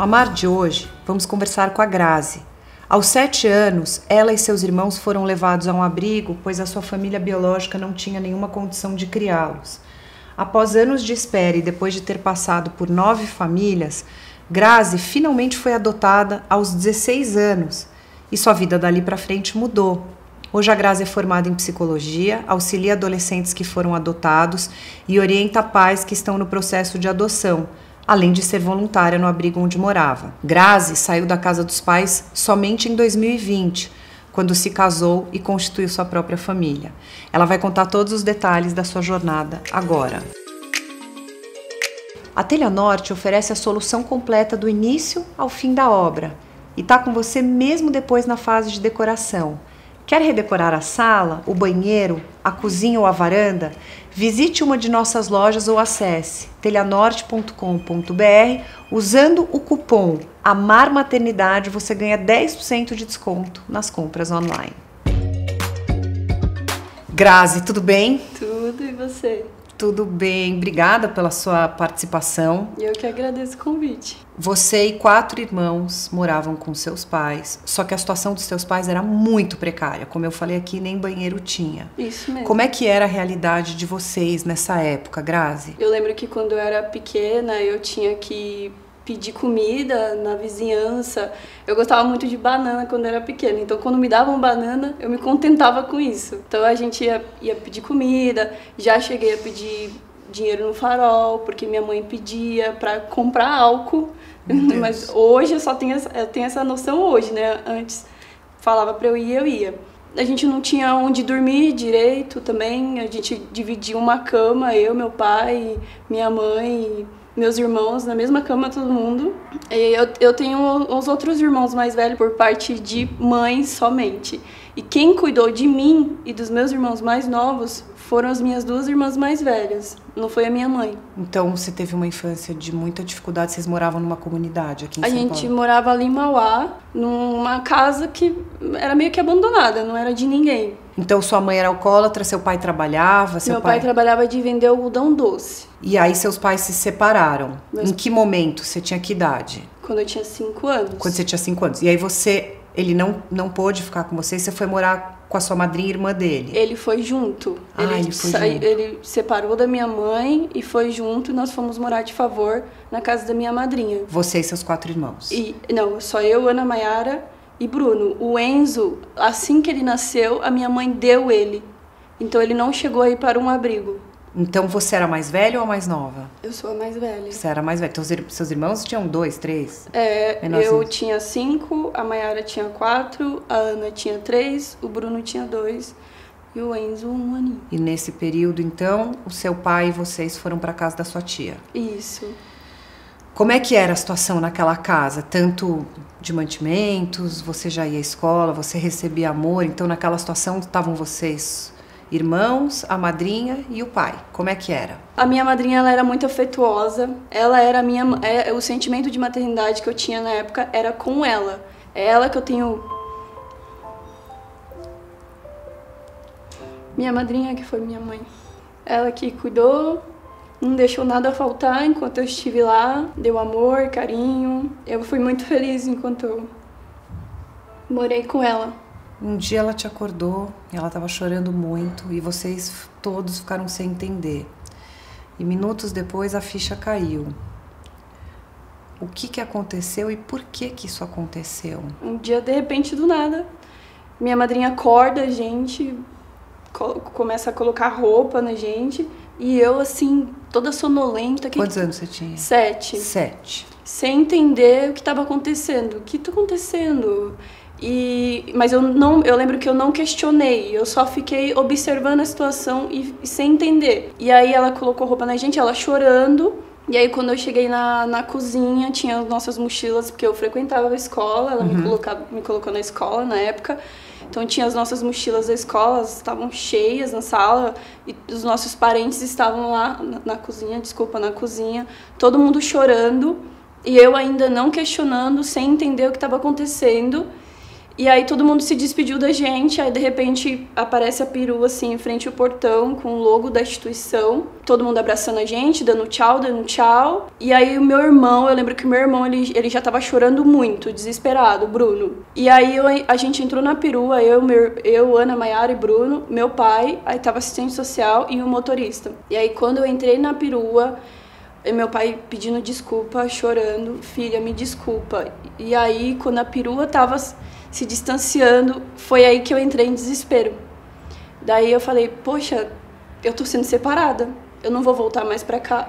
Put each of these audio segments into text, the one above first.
No Amar de hoje, vamos conversar com a Grazi. Aos 7 anos, ela e seus irmãos foram levados a um abrigo, pois a sua família biológica não tinha nenhuma condição de criá-los. Após anos de espera e depois de ter passado por 9 famílias, Grazi finalmente foi adotada aos 16 anos e sua vida dali para frente mudou. Hoje a Grazi é formada em psicologia, auxilia adolescentes que foram adotados e orienta pais que estão no processo de adoção, além de ser voluntária no abrigo onde morava. Grazi saiu da casa dos pais somente em 2020, quando se casou e constituiu sua própria família. Ela vai contar todos os detalhes da sua jornada agora. A Telha Norte oferece a solução completa do início ao fim da obra e está com você mesmo depois na fase de decoração. Quer redecorar a sala, o banheiro, a cozinha ou a varanda? Visite uma de nossas lojas ou acesse telhanorte.com.br. Usando o cupom AMARMATERNIDADE você ganha 10% de desconto nas compras online. Grazi, tudo bem? Tudo, e você? Tudo bem, obrigada pela sua participação. Eu que agradeço o convite. Você e 4 irmãos moravam com seus pais, só que a situação dos seus pais era muito precária. Como eu falei aqui, nem banheiro tinha. Isso mesmo. Como é que era a realidade de vocês nessa época, Grazi? Eu lembro que quando eu era pequena, eu tinha que pedir comida na vizinhança. Eu gostava muito de banana quando eu era pequena, então quando me davam banana, eu me contentava com isso. Então a gente ia pedir comida, já cheguei a pedir dinheiro no farol, porque minha mãe pedia para comprar álcool. Mas hoje eu tenho essa noção hoje, né? Antes falava para eu ia. A gente não tinha onde dormir direito também, a gente dividia uma cama, eu, meu pai, minha mãe, meus irmãos, na mesma cama, todo mundo. E eu tenho os outros irmãos mais velhos por parte de mãe somente. E quem cuidou de mim e dos meus irmãos mais novos foram as minhas 2 irmãs mais velhas, não foi a minha mãe. Então você teve uma infância de muita dificuldade, vocês moravam numa comunidade aqui em São Paulo? A gente morava ali em Mauá, numa casa que era meio que abandonada, não era de ninguém. Então sua mãe era alcoólatra, seu pai trabalhava? Meu pai trabalhava de vender algodão doce. E aí seus pais se separaram. Em que momento? Você tinha que idade? Quando eu tinha 5 anos. Quando você tinha 5 anos. E aí ele não pôde ficar com você e você foi morar com a sua madrinha e irmã dele? Ele foi junto. Ele separou da minha mãe e foi junto e nós fomos morar de favor na casa da minha madrinha. Você e seus 4 irmãos? Não, só eu, Ana Maiara e Bruno. O Enzo, assim que ele nasceu, a minha mãe deu ele. Então ele não chegou a ir para um abrigo. Então você era mais velha ou a mais nova? Eu sou a mais velha. Você era mais velha. Então seus irmãos tinham 2, 3? Eu tinha 5, a Maiara tinha 4, a Ana tinha 3, o Bruno tinha 2 e o Enzo 1 aninho. E nesse período, então, o seu pai e vocês foram para casa da sua tia? Isso. Como é que era a situação naquela casa? Tanto de mantimentos, você já ia à escola, você recebia amor, então naquela situação estavam vocês irmãos, a madrinha e o pai. Como é que era? A minha madrinha, ela era muito afetuosa. Ela era o sentimento de maternidade que eu tinha na época era com ela. É ela que eu tenho. Minha madrinha que foi minha mãe. Ela que cuidou, não deixou nada faltar enquanto eu estive lá, deu amor, carinho. Eu fui muito feliz enquanto eu morei com ela. Um dia ela te acordou e ela estava chorando muito e vocês todos ficaram sem entender. E minutos depois a ficha caiu. O que aconteceu e por que isso aconteceu? Um dia, de repente, do nada, minha madrinha acorda a gente, começa a colocar roupa na gente e eu, assim, toda sonolenta. Quantos anos você tinha? 7. 7. Sem entender o que estava acontecendo. O que está acontecendo? Mas eu lembro que eu não questionei, eu só fiquei observando a situação e sem entender. E aí ela colocou roupa na gente, ela chorando. E aí quando eu cheguei na cozinha, tinha as nossas mochilas, porque eu frequentava a escola, ela me colocou na escola na época. Então tinha as nossas mochilas da escola, elas estavam cheias na sala e os nossos parentes estavam lá na cozinha, todo mundo chorando e eu ainda não questionando, sem entender o que estava acontecendo. E aí todo mundo se despediu da gente, aí de repente aparece a perua assim em frente ao portão com o logo da instituição, todo mundo abraçando a gente, dando tchau. E aí o meu irmão, eu lembro que o meu irmão ele já tava chorando muito, desesperado, Bruno. E aí a gente entrou na perua, eu, Ana, Maiara e Bruno, meu pai, aí tava assistente social e o motorista. E aí quando eu entrei na perua, meu pai pedindo desculpa, chorando, filha, me desculpa. E aí quando a perua tava se distanciando, foi aí que eu entrei em desespero. Daí eu falei, poxa, eu tô sendo separada, eu não vou voltar mais pra cá.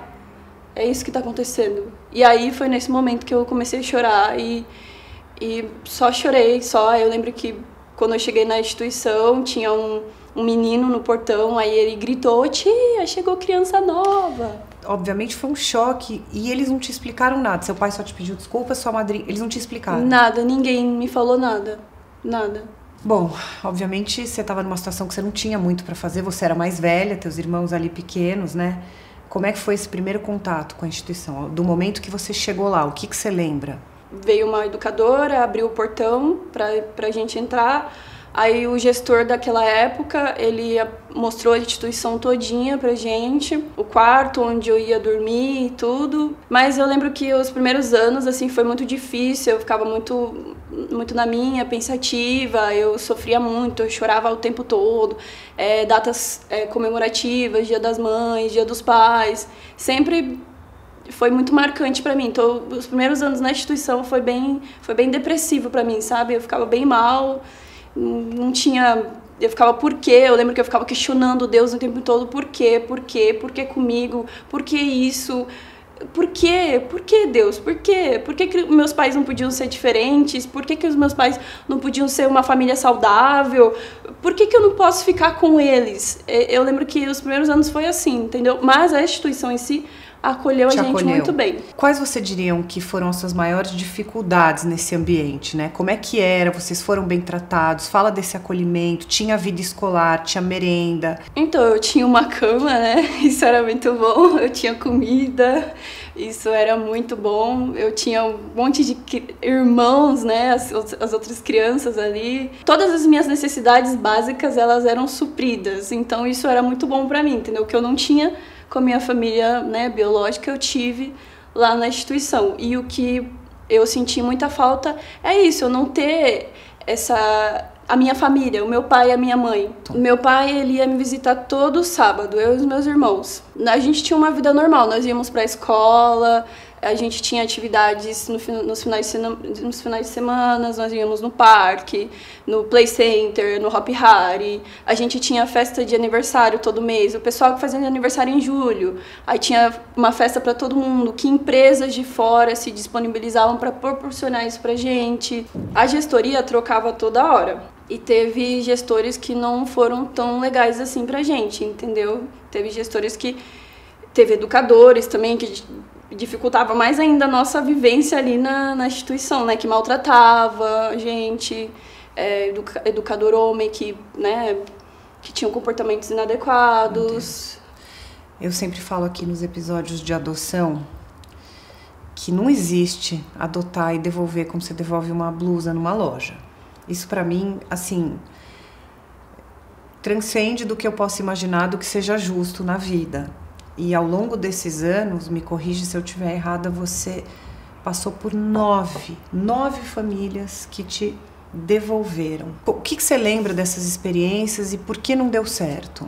É isso que tá acontecendo. E aí foi nesse momento que eu comecei a chorar e só chorei, só. Eu lembro que quando eu cheguei na instituição, tinha um menino no portão, aí ele gritou, tia, chegou criança nova. Obviamente foi um choque e eles não te explicaram nada. Seu pai só te pediu desculpa, sua madrinha... Eles não te explicaram? Nada, ninguém me falou nada. Nada. Bom, obviamente você estava numa situação que você não tinha muito para fazer. Você era mais velha, teus irmãos ali pequenos, né? Como é que foi esse primeiro contato com a instituição? Do momento que você chegou lá, o que você lembra? Veio uma educadora, abriu o portão pra gente entrar. Aí o gestor daquela época, ele mostrou a instituição todinha pra gente, o quarto onde eu ia dormir e tudo. Mas eu lembro que os primeiros anos, assim, foi muito difícil, eu ficava muito na minha, pensativa, eu sofria muito, eu chorava o tempo todo. Datas comemorativas, Dia das Mães, Dia dos Pais, sempre foi muito marcante pra mim. Então, os primeiros anos na instituição foi bem depressivo pra mim, sabe? Eu ficava bem mal. Não tinha... Eu ficava, por quê? Eu lembro que eu ficava questionando Deus o tempo todo. Por quê? Por quê? Por que comigo? Por que isso? Por quê? Por que Deus? Por quê? Por que meus pais não podiam ser diferentes? Por que os meus pais não podiam ser uma família saudável? Por que eu não posso ficar com eles? Eu lembro que os primeiros anos foi assim, entendeu? Mas a instituição em si acolheu a gente muito bem. Quais você diriam que foram as suas maiores dificuldades nesse ambiente, né? Como é que era? Vocês foram bem tratados? Fala desse acolhimento. Tinha vida escolar, tinha merenda? Então, eu tinha uma cama, né? Isso era muito bom. Eu tinha comida, isso era muito bom. Eu tinha um monte de irmãos, né? As outras crianças ali. Todas as minhas necessidades básicas, elas eram supridas. Então, isso era muito bom pra mim, entendeu? Que eu não tinha com a minha família, né, biológica, eu tive lá na instituição. E o que eu senti muita falta é isso, eu não ter a minha família, o meu pai e a minha mãe. O meu pai, ele ia me visitar todo sábado, eu e os meus irmãos. A gente tinha uma vida normal, nós íamos pra escola, a gente tinha atividades nos finais de semana, nós íamos no parque, no Play Center, no Hop Hari. A gente tinha festa de aniversário todo mês. O pessoal que fazia aniversário em julho. Aí tinha uma festa para todo mundo, que empresas de fora se disponibilizavam para proporcionar isso pra gente. A gestoria trocava toda hora. E teve gestores que não foram tão legais assim pra gente, entendeu? Teve gestores que... Teve educadores também que dificultava mais ainda a nossa vivência ali na instituição, né? Que maltratava a gente, educador homem que, né, que tinham comportamentos inadequados. Eu sempre falo aqui nos episódios de adoção que não existe adotar e devolver como você devolve uma blusa numa loja. Isso pra mim, assim, transcende do que eu posso imaginar do que seja justo na vida. E ao longo desses anos, me corrige se eu estiver errada, você passou por nove famílias que te devolveram. O que você lembra dessas experiências e por que não deu certo?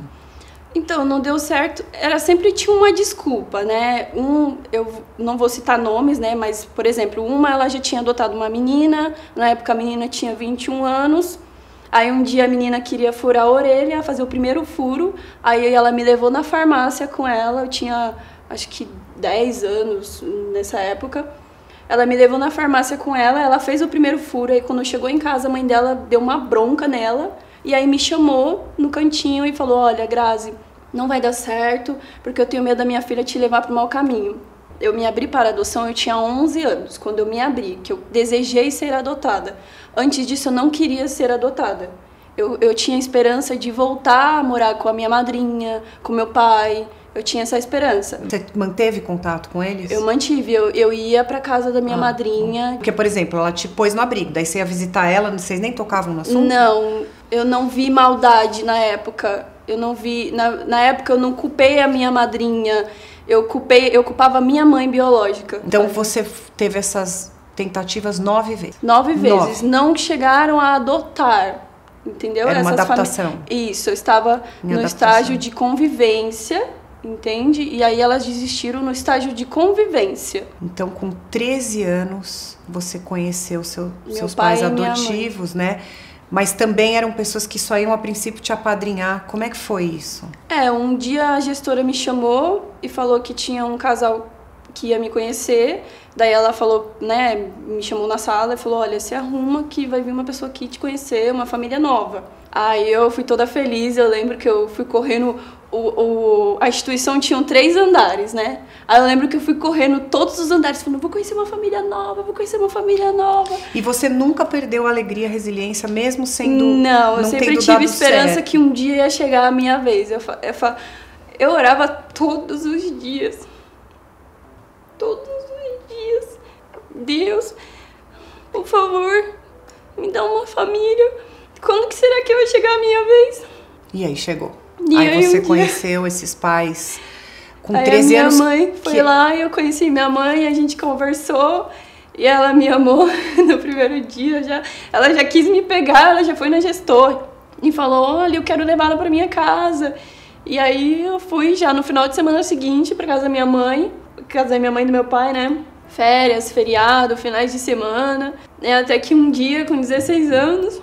Então, não deu certo, sempre tinha uma desculpa, né? Eu não vou citar nomes, né? Mas, por exemplo, ela já tinha adotado uma menina, na época a menina tinha 21 anos, aí um dia a menina queria furar a orelha, fazer o primeiro furo, aí ela me levou na farmácia com ela, eu tinha acho que 10 anos nessa época. Ela me levou na farmácia com ela fez o primeiro furo, aí quando chegou em casa a mãe dela deu uma bronca nela, e aí me chamou no cantinho e falou, olha, Grazi, não vai dar certo, porque eu tenho medo da minha filha te levar para o mau caminho. Eu me abri para a adoção, eu tinha 11 anos, quando eu me abri, que eu desejei ser adotada. Antes disso, eu não queria ser adotada. Eu tinha esperança de voltar a morar com a minha madrinha, com meu pai, Eu tinha essa esperança. Você manteve contato com eles? Eu mantive, eu ia pra casa da minha madrinha. Porque, por exemplo, ela te pôs no abrigo, daí você ia visitar ela, vocês nem tocavam no assunto? Não, eu não vi maldade na época. Eu não vi. Na época eu não culpei a minha madrinha, eu culpava a minha mãe biológica. Então você teve essas tentativas 9 vezes? 9 vezes. Não chegaram a adotar. Entendeu? Era uma adaptação. Isso, eu estava no estágio de convivência, entende? E aí elas desistiram no estágio de convivência. Então, com 13 anos, você conheceu seus pai pais e minha adotivos, né? Mas também eram pessoas que só iam a princípio te apadrinhar. Como é que foi isso? Um dia a gestora me chamou e falou que tinha um casal que ia me conhecer. Daí ela falou, né, me chamou na sala e falou, olha, se arruma que vai vir uma pessoa aqui te conhecer, uma família nova. Aí eu fui toda feliz, eu lembro que eu fui correndo, a instituição tinha 3 andares, né? Aí eu lembro que eu fui correndo todos os andares, falando, vou conhecer uma família nova, vou conhecer uma família nova. E você nunca perdeu a alegria, a resiliência, mesmo sendo... Não, eu sempre tive esperança que um dia ia chegar a minha vez. Eu orava todos os dias. Todos os dias. Deus, por favor, me dá uma família. Quando que será que vai chegar a minha vez? E aí chegou. Aí você conheceu esses pais com 13 anos. Minha mãe foi lá e eu conheci minha mãe, a gente conversou e ela me amou no primeiro dia. Ela já quis me pegar, ela já foi na gestora e falou, olha, eu quero levá-la para minha casa. E aí eu fui já no final de semana seguinte para casa da minha mãe, e do meu pai, né? Férias, feriado, finais de semana. Até que um dia, com 16 anos,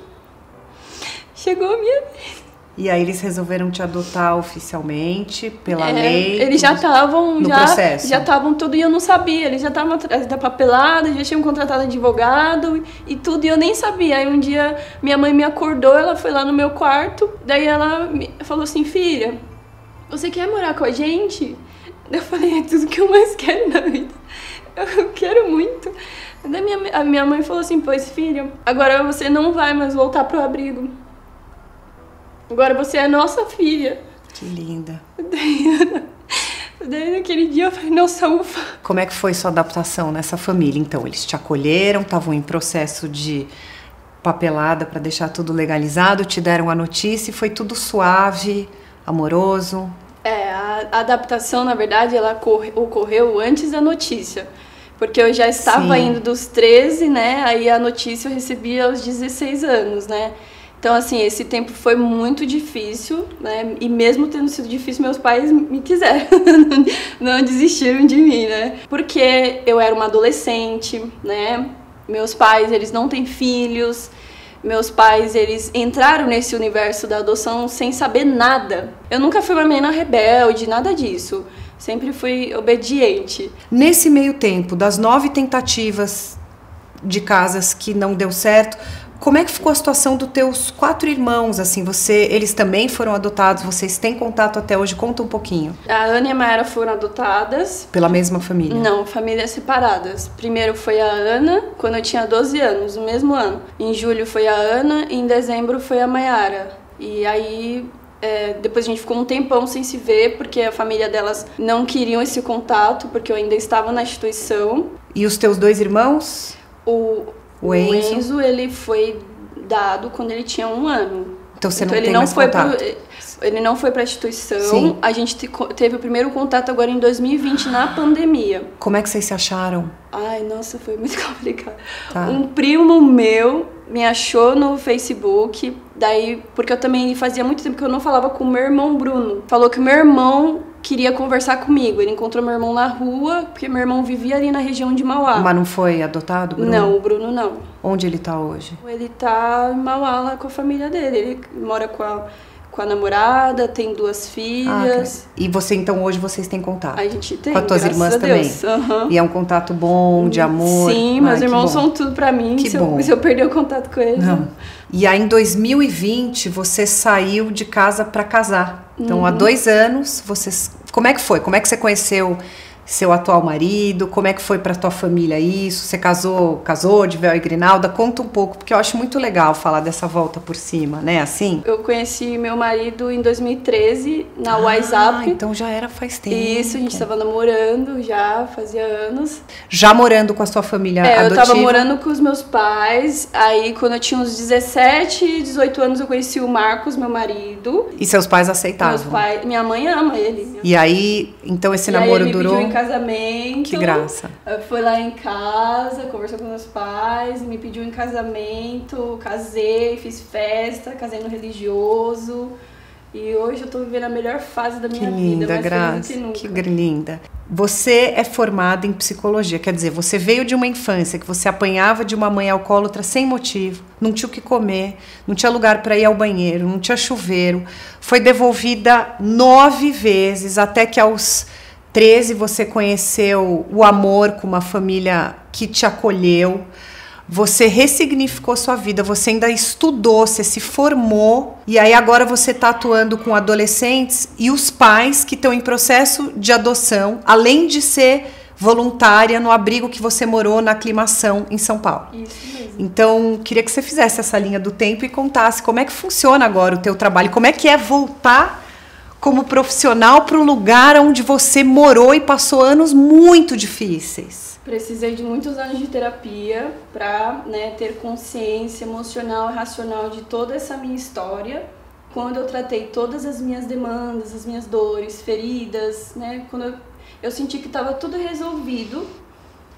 chegou a minha vez. E aí eles resolveram te adotar oficialmente, pela lei? Eles já estavam... No processo? Já estavam tudo e eu não sabia. Eles já estavam atrás da papelada, já tinham contratado advogado e tudo, e eu nem sabia. Aí um dia minha mãe me acordou, ela foi lá no meu quarto, daí ela falou assim, filha, você quer morar com a gente? Eu falei, é tudo que eu mais quero na vida. Eu quero muito. Daí a minha mãe falou assim, pois filha, agora você não vai mais voltar pro abrigo. Agora você é nossa filha. Que linda. Daí naquele dia eu falei, nossa, ufa. Como é que foi sua adaptação nessa família? Então, eles te acolheram, estavam em processo de papelada para deixar tudo legalizado, te deram a notícia e foi tudo suave, amoroso? A adaptação, na verdade, ela ocorreu antes da notícia. Porque eu já estava indo dos 13, né? Aí a notícia eu recebi aos 16 anos, né? Então, assim, esse tempo foi muito difícil, né? E mesmo tendo sido difícil, meus pais me quiseram, não desistiram de mim, né? Porque eu era uma adolescente, né? Meus pais, eles não têm filhos. Meus pais, eles entraram nesse universo da adoção sem saber nada. Eu nunca fui uma menina rebelde, nada disso. Sempre fui obediente. Nesse meio tempo, das 9 tentativas de casas que não deu certo, como é que ficou a situação dos teus 4 irmãos? Assim, eles também foram adotados? Vocês têm contato até hoje? Conta um pouquinho. A Ana e a Mayara foram adotadas. Pela mesma família? Não, famílias separadas. Primeiro foi a Ana, quando eu tinha 12 anos, no mesmo ano. Em julho foi a Ana e em dezembro foi a Mayara. E aí, depois a gente ficou um tempão sem se ver, porque a família delas não queriam esse contato, porque eu ainda estava na instituição. E os teus 2 irmãos? O Enzo, ele foi dado quando ele tinha 1 ano. Então você não tem mais contato? Ele não foi para a instituição. Sim. A gente teve o primeiro contato agora em 2020, na pandemia. Como é que vocês se acharam? Ai, nossa, foi muito complicado. Tá. Um primo meu me achou no Facebook, daí, porque eu também fazia muito tempo que eu não falava com o meu irmão Bruno. Falou que o meu irmão queria conversar comigo. Ele encontrou meu irmão na rua, porque meu irmão vivia ali na região de Mauá. Mas não foi adotado, Bruno? Não, o Bruno não. Onde ele tá hoje? Ele tá em Mauá lá com a família dele. Ele mora com a namorada, tem 2 filhas. E você, então, hoje vocês têm contato? A gente tem, com as tuas irmãs também? Uhum. E é um contato bom, de amor? Sim, meus irmãos são tudo pra mim. Se eu perder o contato com eles. Não. E aí, em 2020, você saiu de casa para casar. Então, há 2 anos, como é que foi? Como é que você conheceu seu atual marido? Como é que foi para tua família isso? Você casou de véu e grinalda? Conta um pouco, porque eu acho muito legal falar dessa volta por cima, né? Assim? Eu conheci meu marido em 2013 na WhatsApp. Então já era faz tempo. Isso, a gente estava namorando já, fazia anos. Já morando com a sua família adotiva? Eu tava morando com os meus pais. Aí quando eu tinha uns 17, 18 anos eu conheci o Marcos, meu marido. E seus pais aceitavam? Meus pais, minha mãe ama ele. E aí, então esse namoro ele durou? Me pediu em casamento. Que graça. Foi lá em casa, conversou com meus pais, me pediu em casamento, casei, fiz festa, casei no religioso. E hoje eu tô vivendo a melhor fase da minha vida. Que linda, Graça. Que linda. Você é formada em psicologia, quer dizer, você veio de uma infância que você apanhava de uma mãe alcoólatra sem motivo, não tinha o que comer, não tinha lugar para ir ao banheiro, não tinha chuveiro, foi devolvida 9 vezes, até que aos 13 você conheceu o amor com uma família que te acolheu. Você ressignificou sua vida, você ainda estudou, você se formou, e aí agora você está atuando com adolescentes e os pais que estão em processo de adoção, além de ser voluntária no abrigo que você morou na Aclimação em São Paulo. Isso mesmo. Então, queria que você fizesse essa linha do tempo e contasse como é que funciona agora o teu trabalho, como é que é voltar como profissional para o lugar onde você morou e passou anos muito difíceis. Precisei de muitos anos de terapia para, ter consciência emocional e racional de toda essa minha história. Quando eu tratei todas as minhas demandas, as minhas dores, feridas, quando eu senti que estava tudo resolvido,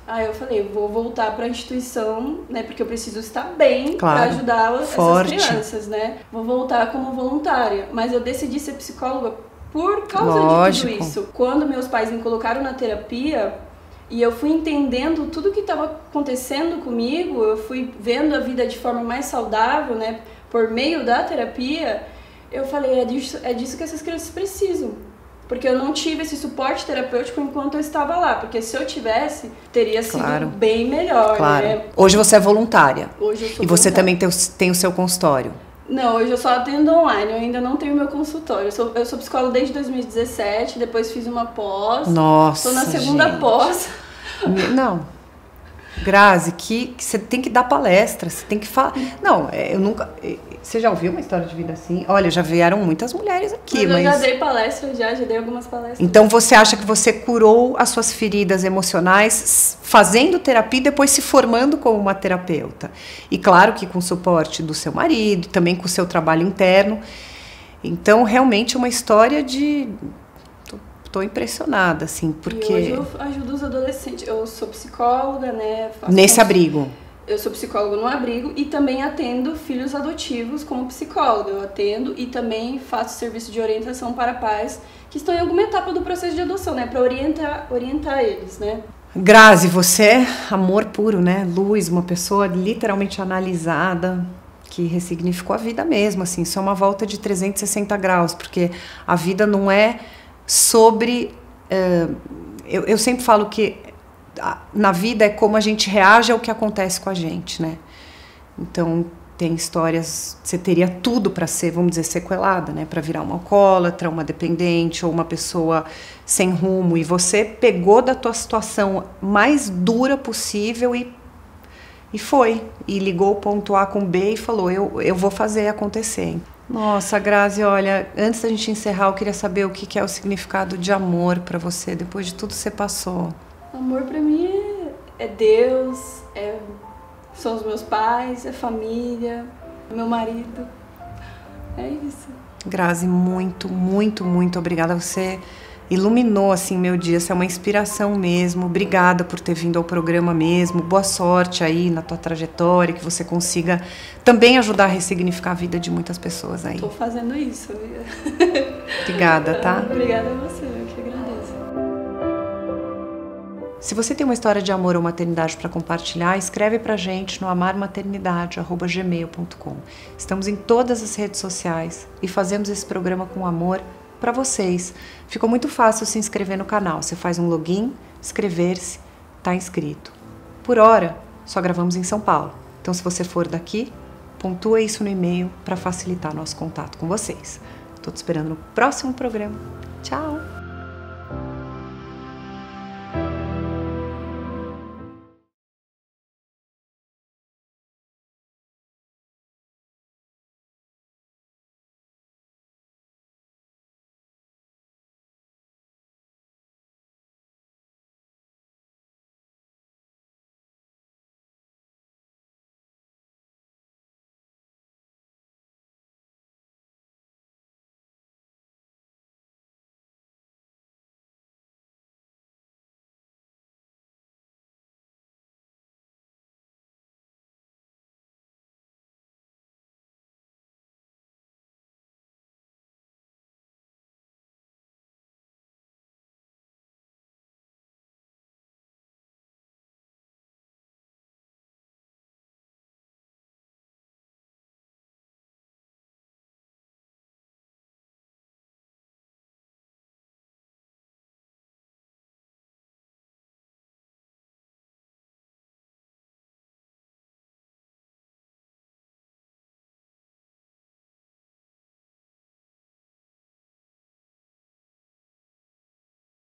aí eu falei, vou voltar para a instituição, porque eu preciso estar bem para ajudar essas crianças, Vou voltar como voluntária, mas eu decidi ser psicóloga por causa de tudo isso. Quando meus pais me colocaram na terapia, e eu fui entendendo tudo o que estava acontecendo comigo, eu fui vendo a vida de forma mais saudável, por meio da terapia, eu falei, é disso que essas crianças precisam. Porque eu não tive esse suporte terapêutico enquanto eu estava lá. Porque se eu tivesse, teria sido bem melhor, Hoje você é voluntária. Hoje eu sou E você voluntária. também tem o seu consultório. Não, hoje eu só atendo online, eu ainda não tenho meu consultório. Eu sou psicóloga desde 2017, depois fiz uma pós. Nossa, tô na segunda pós. Não, Grazi, que você tem que dar palestra, você tem que falar. Não, eu nunca. Você já ouviu uma história de vida assim? Olha, já vieram muitas mulheres aqui, mas... Eu já dei palestra, já dei algumas palestras. Então você acha que você curou as suas feridas emocionais fazendo terapia e depois se formando como uma terapeuta? E claro que com o suporte do seu marido, também com o seu trabalho interno. Então, realmente uma história de... Tô impressionada, assim, porque... E hoje eu ajudo os adolescentes. Eu sou psicóloga, Nesse abrigo? Eu sou psicóloga no abrigo e também atendo filhos adotivos como psicóloga. Eu atendo e também faço serviço de orientação para pais que estão em alguma etapa do processo de adoção, para orientar eles, Grazi, você é amor puro, Luz, uma pessoa literalmente analisada, que ressignificou a vida mesmo, assim. Isso é uma volta de 360 graus, porque a vida não é sobre... eu sempre falo que na vida é como a gente reage ao que acontece com a gente, Então, tem histórias... Você teria tudo para ser, vamos dizer, sequelada, para virar uma alcoólatra, uma dependente ou uma pessoa sem rumo. E você pegou da tua situação mais dura possível e foi. E ligou o ponto A com o B e falou, eu vou fazer acontecer. Nossa, Grazi, olha, antes da gente encerrar, eu queria saber o que é o significado de amor para você, depois de tudo que você passou. Amor para mim é Deus, são os meus pais, é família, é meu marido, é isso. Grazi, muito, muito, muito obrigada. Você iluminou, assim, meu dia, você é uma inspiração mesmo. Obrigada por ter vindo ao programa mesmo. Boa sorte aí na tua trajetória, que você consiga também ajudar a ressignificar a vida de muitas pessoas aí. Tô fazendo isso. Obrigada, tá? Obrigada a você, eu que agradeço. Se você tem uma história de amor ou maternidade para compartilhar, escreve pra gente no amarmaternidade@gmail.com. Estamos em todas as redes sociais e fazemos esse programa com amor para vocês. Ficou muito fácil se inscrever no canal. Você faz um login, inscrever-se, tá inscrito. Por hora, só gravamos em São Paulo. Então, se você for daqui, pontua isso no e-mail para facilitar nosso contato com vocês. Estou te esperando no próximo programa. Tchau!